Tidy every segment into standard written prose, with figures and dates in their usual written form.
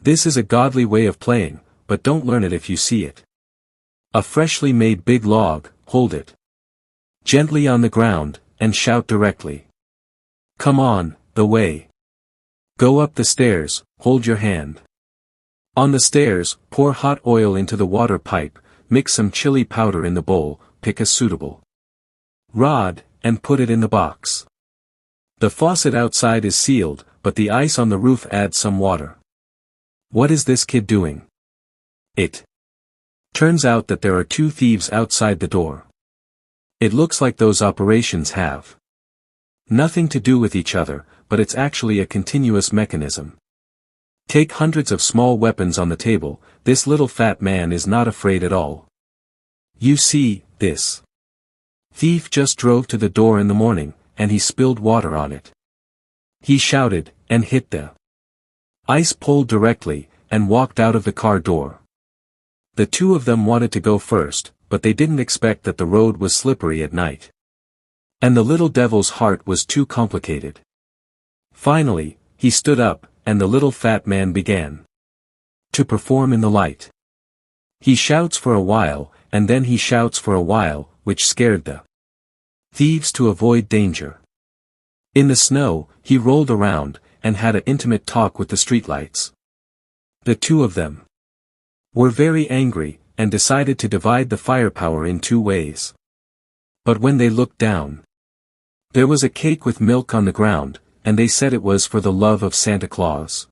This is a godly way of playing, but don't learn it if you see it. A freshly made big log, hold it gently on the ground, and shout directly. Come on, the way. Go up the stairs, hold your hand. On the stairs, pour hot oil into the water pipe, mix some chili powder in the bowl, pick a suitable rod, and put it in the box. The faucet outside is sealed, but the ice on the roof adds some water. What is this kid doing? It turns out that there are two thieves outside the door. It looks like those operations have nothing to do with each other, but it's actually a continuous mechanism. Take hundreds of small weapons on the table, this little fat man is not afraid at all. You see, this thief just drove to the door in the morning, and he spilled water on it. He shouted, and hit the ice pole directly, and walked out of the car door. The two of them wanted to go first, but they didn't expect that the road was slippery at night. And the little devil's heart was too complicated. Finally, he stood up, and the little fat man began to perform in the light. He shouts for a while, and then he shouts for a while, which scared the thieves to avoid danger. In the snow, he rolled around, and had an intimate talk with the streetlights. The two of them were very angry, and decided to divide the firepower in two ways. But when they looked down, there was a cake with milk on the ground, and they said it was for the love of Santa Claus.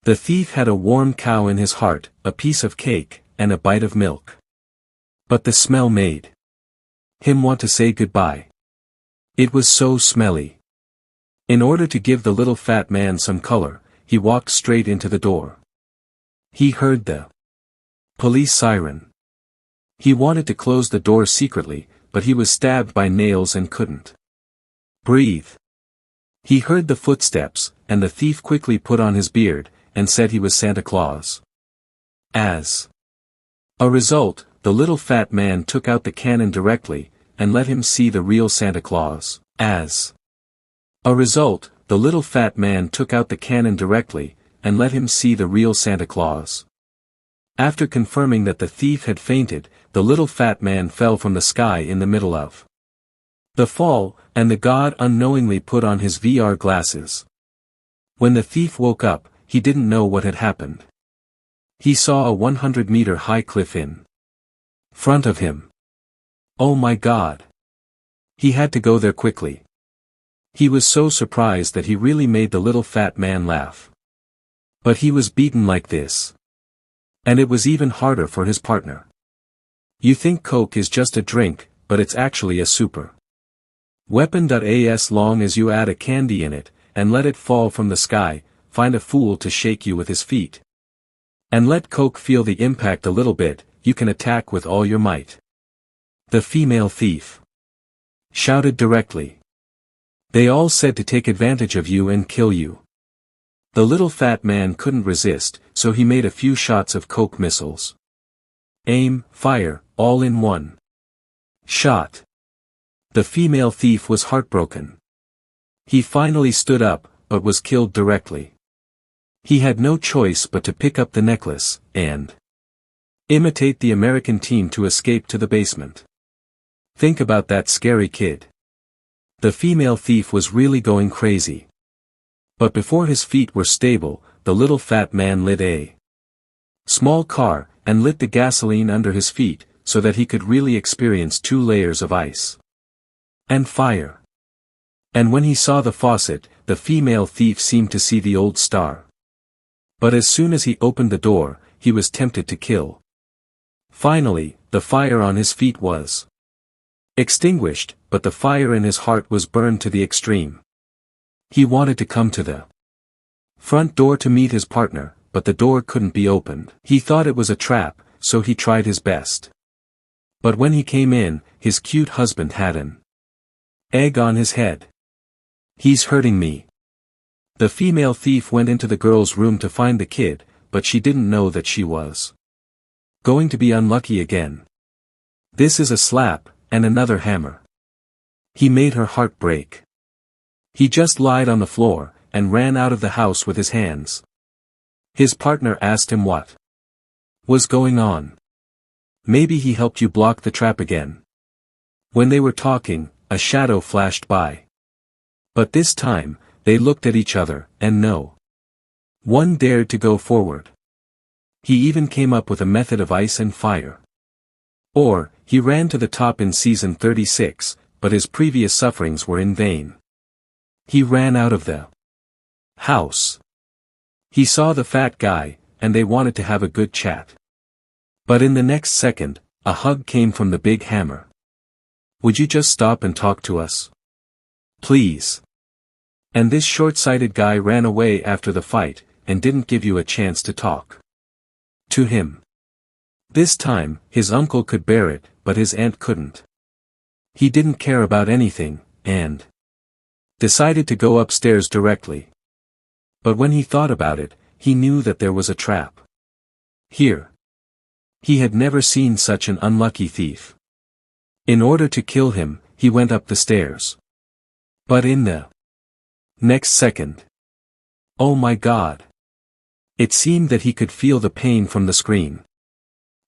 The thief had a warm cow in his heart, a piece of cake, and a bite of milk. But the smell made him want to say goodbye. It was so smelly. In order to give the little fat man some color, he walked straight into the door. He heard the police siren. He wanted to close the door secretly, but he was stabbed by nails and couldn't breathe. He heard the footsteps, and the thief quickly put on his beard, and said he was Santa Claus. As a result, the little fat man took out the cannon directly, and let him see the real Santa Claus. As a result, the little fat man took out the cannon directly, and let him see the real Santa Claus. After confirming that the thief had fainted, the little fat man fell from the sky in the middle of the fall, and the god unknowingly put on his VR glasses. When the thief woke up, he didn't know what had happened. He saw a 100-meter-high cliff in front of him. Oh my God! He had to go there quickly. He was so surprised that he really made the little fat man laugh. But he was beaten like this. And it was even harder for his partner. You think Coke is just a drink, but it's actually a super weapon. As long as you add a candy in it, and let it fall from the sky, find a fool to shake you with his feet. And let Coke feel the impact a little bit, you can attack with all your might. The female thief shouted directly. They all said to take advantage of you and kill you. The little fat man couldn't resist, so he made a few shots of Coke missiles. Aim, fire, all in one shot. The female thief was heartbroken. He finally stood up, but was killed directly. He had no choice but to pick up the necklace, and imitate the American team to escape to the basement. Think about that scary kid. The female thief was really going crazy. But before his feet were stable, the little fat man lit a small car, and lit the gasoline under his feet, so that he could really experience 2 layers of ice and fire. And when he saw the faucet, the female thief seemed to see the old star. But as soon as he opened the door, he was tempted to kill. Finally, the fire on his feet was extinguished, but the fire in his heart was burned to the extreme. He wanted to come to the front door to meet his partner, but the door couldn't be opened. He thought it was a trap, so he tried his best. But when he came in, his cute husband had an egg on his head. He's hurting me. The female thief went into the girl's room to find the kid, but she didn't know that she was going to be unlucky again. This is a slap, and another hammer. He made her heart break. He just lied on the floor, and ran out of the house with his hands His partner asked him what was going on. Maybe he helped you block the trap again. When they were talking, a shadow flashed by. But this time, they looked at each other, and no one dared to go forward. He even came up with a method of ice and fire. Or, he ran to the top in season 36, but his previous sufferings were in vain. He ran out of the house. He saw the fat guy, and they wanted to have a good chat. But in the next second, a hug came from the big hammer. Would you just stop and talk to us? Please. And this short-sighted guy ran away after the fight, and didn't give you a chance to talk to him. This time, his uncle could bear it, but his aunt couldn't. He didn't care about anything, and decided to go upstairs directly. But when he thought about it, he knew that there was a trap here. He had never seen such an unlucky thief. In order to kill him, he went up the stairs. But in the next second, oh my God! It seemed that he could feel the pain from the screen.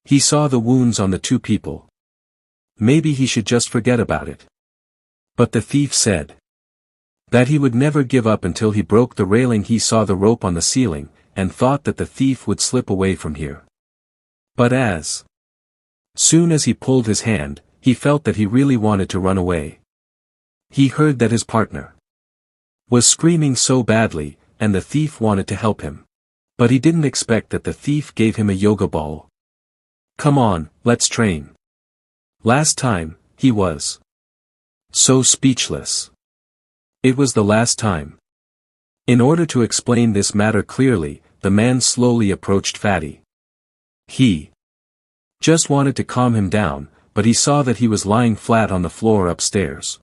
He saw the wounds on the two people. Maybe he should just forget about it. But the thief said that he would never give up until he broke the railing. He saw the rope on the ceiling, and thought that the thief would slip away from here. But as soon as he pulled his hand, he felt that he really wanted to run away. He heard that his partner was screaming so badly, and the thief wanted to help him. But he didn't expect that the thief gave him a yoga ball. Come on, let's train. Last time, he was so speechless. It was the last time. In order to explain this matter clearly, the man slowly approached Fatty. He just wanted to calm him down, but he saw that he was lying flat on the floor upstairs.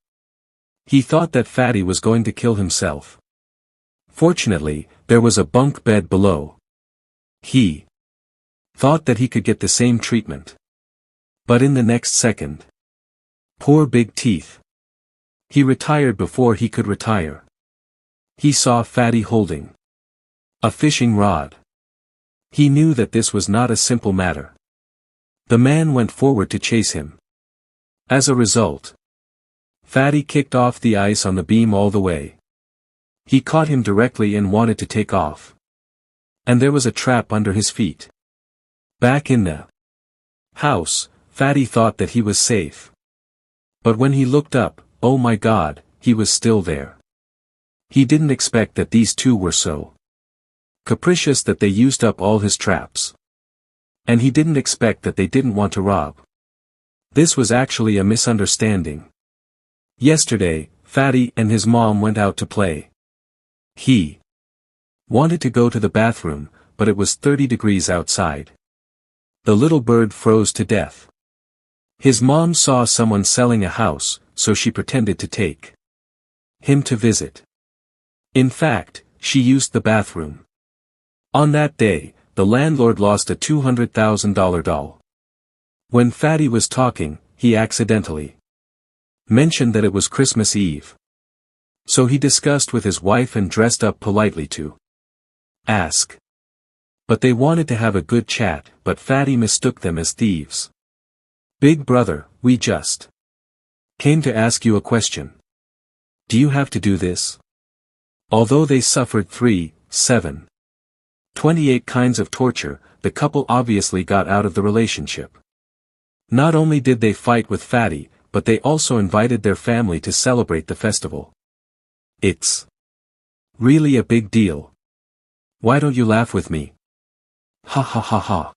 He thought that Fatty was going to kill himself. Fortunately, there was a bunk bed below. He thought that he could get the same treatment. But in the next second, poor big teeth. He retired before he could retire. He saw Fatty holding a fishing rod. He knew that this was not a simple matter. The man went forward to chase him. As a result, Fatty kicked off the ice on the beam all the way. He caught him directly and wanted to take off. And there was a trap under his feet. Back in the house, Fatty thought that he was safe. But when he looked up, oh my God, he was still there. He didn't expect that these two were so capricious that they used up all his traps. And he didn't expect that they didn't want to rob. This was actually a misunderstanding. Yesterday, Fatty and his mom went out to play. He wanted to go to the bathroom, but it was 30 degrees outside. The little bird froze to death. His mom saw someone selling a house, so she pretended to take him to visit. In fact, she used the bathroom. On that day, the landlord lost a $200,000 doll. When Fatty was talking, he accidentally mentioned that it was Christmas Eve. So he discussed with his wife and dressed up politely to ask. But they wanted to have a good chat, but Fatty mistook them as thieves. Big brother, we just came to ask you a question. Do you have to do this? Although they suffered 28 kinds of torture, the couple obviously got out of the relationship. Not only did they fight with Fatty, but they also invited their family to celebrate the festival. It's really a big deal. Why don't you laugh with me? Ha ha ha ha.